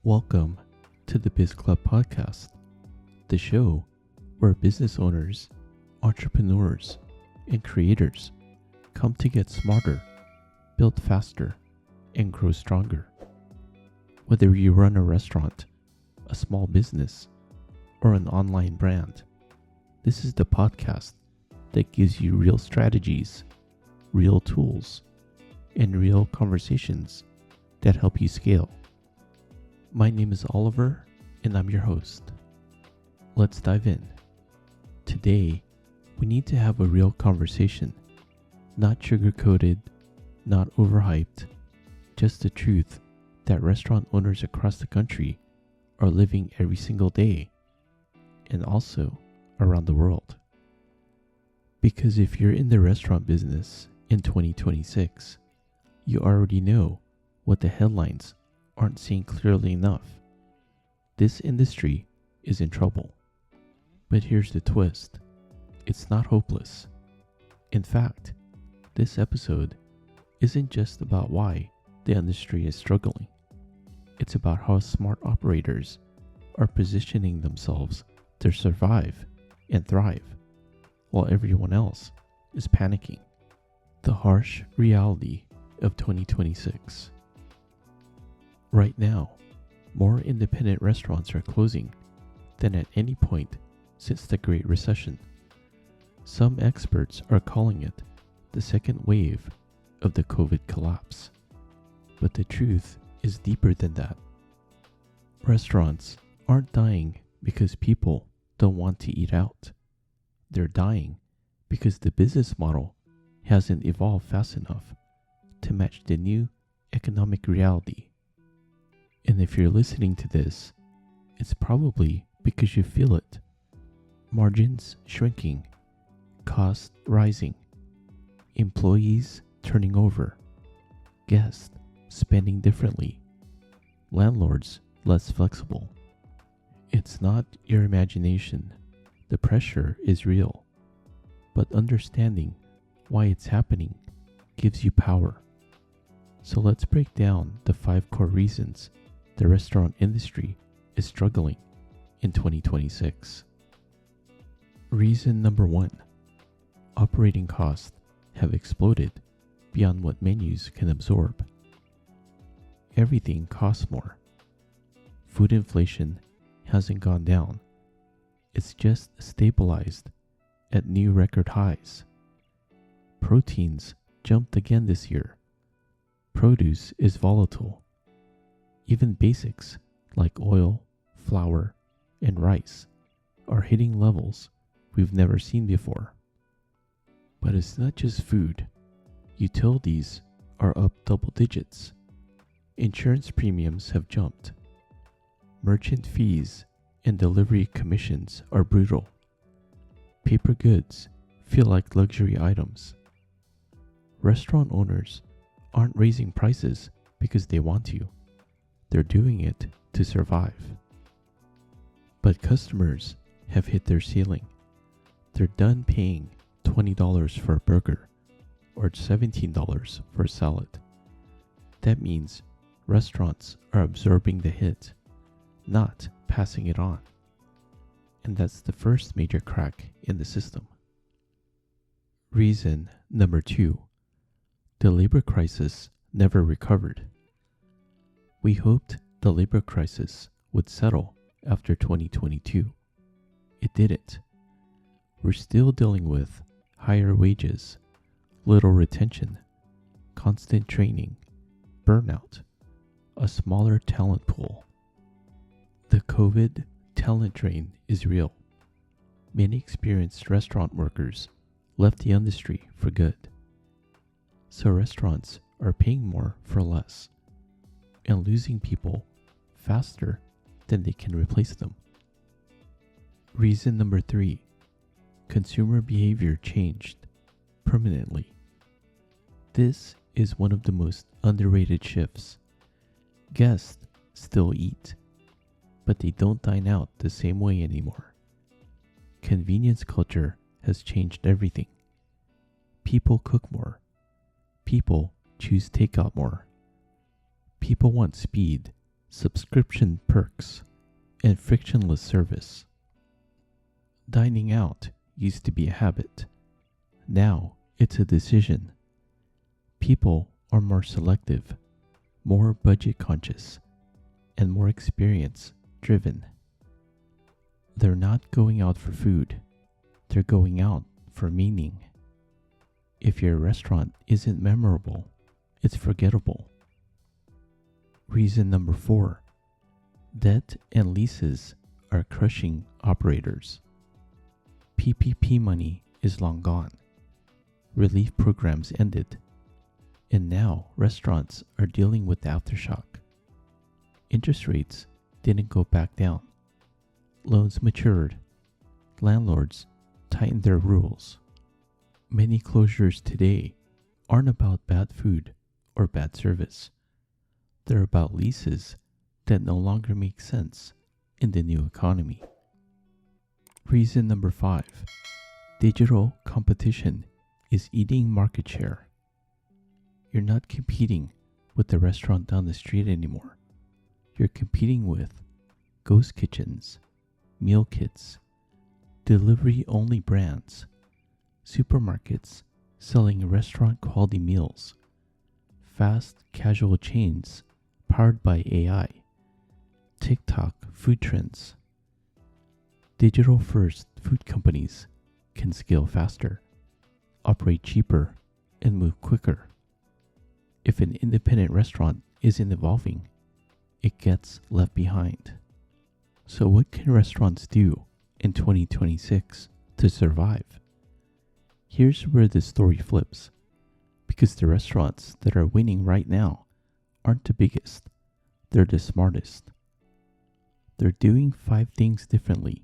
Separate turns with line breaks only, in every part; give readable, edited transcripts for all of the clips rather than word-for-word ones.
Welcome to the Biz Club podcast, the show where business owners, entrepreneurs, and creators come to get smarter, build faster, and grow stronger. Whether you run a restaurant, a small business, or an online brand, this is the podcast that gives you real strategies, real tools, and real conversations that help you scale. My name is Oliver, and I'm your host. Let's dive in. Today, we need to have a real conversation, not sugar-coated, not overhyped, just the truth that restaurant owners across the country are living every single day, and also around the world. Because if you're in the restaurant business in 2026, you already know what the headlines aren't saying clearly enough. This industry is in trouble. But here's the twist. It's not hopeless. In fact, this episode isn't just about why the industry is struggling. It's about how smart operators are positioning themselves to survive and thrive while everyone else is panicking. The harsh reality of 2026. Right now, more independent restaurants are closing than at any point since the Great Recession. Some experts are calling it the second wave of the COVID collapse. But the truth is deeper than that. Restaurants aren't dying because people don't want to eat out. They're dying because the business model hasn't evolved fast enough to match the new economic reality. And if you're listening to this, it's probably because you feel it. Margins shrinking, costs rising, employees turning over, guests spending differently, landlords less flexible. It's not your imagination. The pressure is real. But understanding why it's happening gives you power. So let's break down the 5 core reasons the restaurant industry is struggling in 2026. Reason number 1. Operating costs have exploded beyond what menus can absorb. Everything costs more. Food inflation hasn't gone down. It's just stabilized at new record highs. Proteins jumped again this year. Produce is volatile. Even basics like oil, flour, and rice are hitting levels we've never seen before. But it's not just food. Utilities are up double digits. Insurance premiums have jumped. Merchant fees and delivery commissions are brutal. Paper goods feel like luxury items. Restaurant owners aren't raising prices because they want to. They're doing it to survive. But customers have hit their ceiling. They're done paying $20 for a burger or $17 for a salad. That means restaurants are absorbing the hit, not passing it on. And that's the first major crack in the system. Reason number 2. The labor crisis never recovered. We hoped the labor crisis would settle after 2022. It didn't. We're still dealing with higher wages, little retention, constant training, burnout, a smaller talent pool. The COVID talent drain is real. Many experienced restaurant workers left the industry for good. So restaurants are paying more for less and losing people faster than they can replace them. Reason number 3. Consumer behavior changed permanently. This is one of the most underrated shifts. Guests still eat, but they don't dine out the same way anymore. Convenience culture has changed everything. People cook more. People choose takeout more. People want speed, subscription perks, and frictionless service. Dining out used to be a habit. Now it's a decision. People are more selective, more budget conscious, and more experience driven. They're not going out for food. They're going out for meaning. If your restaurant isn't memorable, it's forgettable. Reason number 4. Debt and leases are crushing operators. PPP money is long gone. Relief programs ended. And now restaurants are dealing with the aftershock. Interest rates didn't go back down. Loans matured. Landlords tightened their rules. Many closures today aren't about bad food or bad service. They're about leases that no longer make sense in the new economy. Reason number 5. Digital competition is eating market share. You're not competing with the restaurant down the street anymore. You're competing with ghost kitchens, meal kits, delivery-only brands, supermarkets selling restaurant-quality meals, fast casual chains powered by AI, TikTok food trends. Digital-first food companies can scale faster, operate cheaper, and move quicker. If an independent restaurant isn't evolving, it gets left behind. So what can restaurants do in 2026 to survive? Here's where the story flips, because the restaurants that are winning right now aren't the biggest, they're the smartest. They're doing 5 things differently.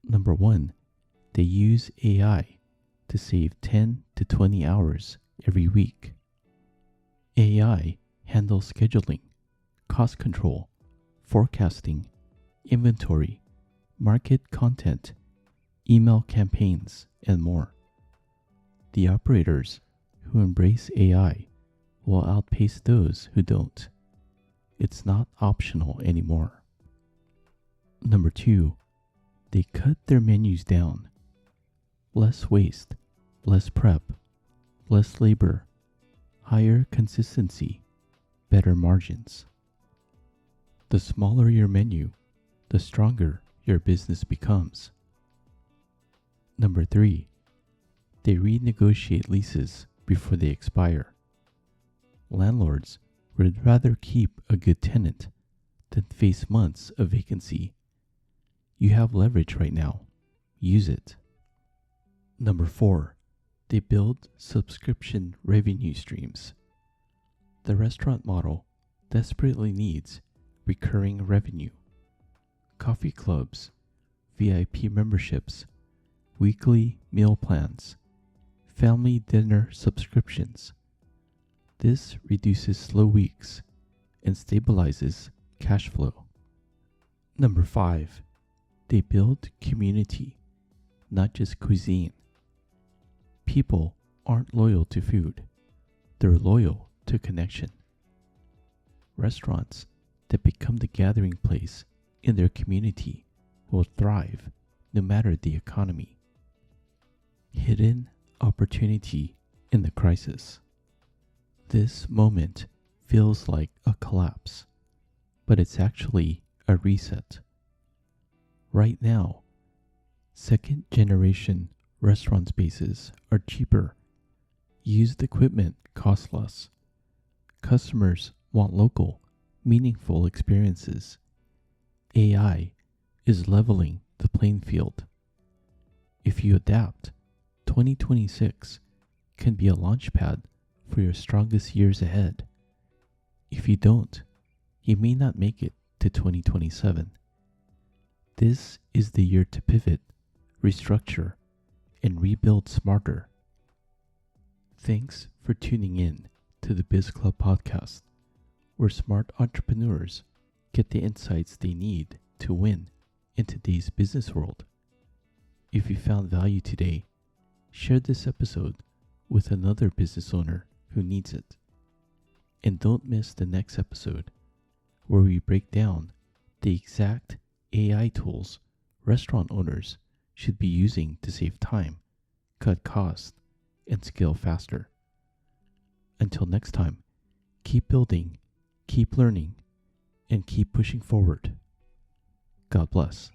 Number 1, they use AI to save 10 to 20 hours every week. AI handles scheduling, cost control, forecasting, inventory, market content, email campaigns, and more. The operators who embrace AI will outpace those who don't. It's not optional anymore. Number 2, they cut their menus down. Less waste, less prep, less labor, higher consistency, better margins. The smaller your menu, the stronger your business becomes. Number 3, they renegotiate leases before they expire. Landlords would rather keep a good tenant than face months of vacancy. You have leverage right now. Use it. Number 4, they build subscription revenue streams. The restaurant model desperately needs recurring revenue. Coffee clubs, VIP memberships, weekly meal plans, family dinner subscriptions. This reduces slow weeks and stabilizes cash flow. Number 5, they build community, not just cuisine. People aren't loyal to food. They're loyal to connection. Restaurants that become the gathering place in their community will thrive no matter the economy. Hidden opportunity in the crisis. This moment feels like a collapse, but it's actually a reset. Right now, second-generation restaurant spaces are cheaper. Used equipment costs less. Customers want local, meaningful experiences. AI is leveling the playing field. If you adapt, 2026 can be a launchpad for your strongest years ahead. If you don't, you may not make it to 2027. This is the year to pivot, restructure, and rebuild smarter. Thanks for tuning in to the Biz Club podcast, where smart entrepreneurs get the insights they need to win in today's business world. If you found value today, share this episode with another business owner who needs it. And don't miss the next episode, where we break down the exact AI tools restaurant owners should be using to save time, cut costs, and scale faster. Until next time, keep building, keep learning, and keep pushing forward. God bless.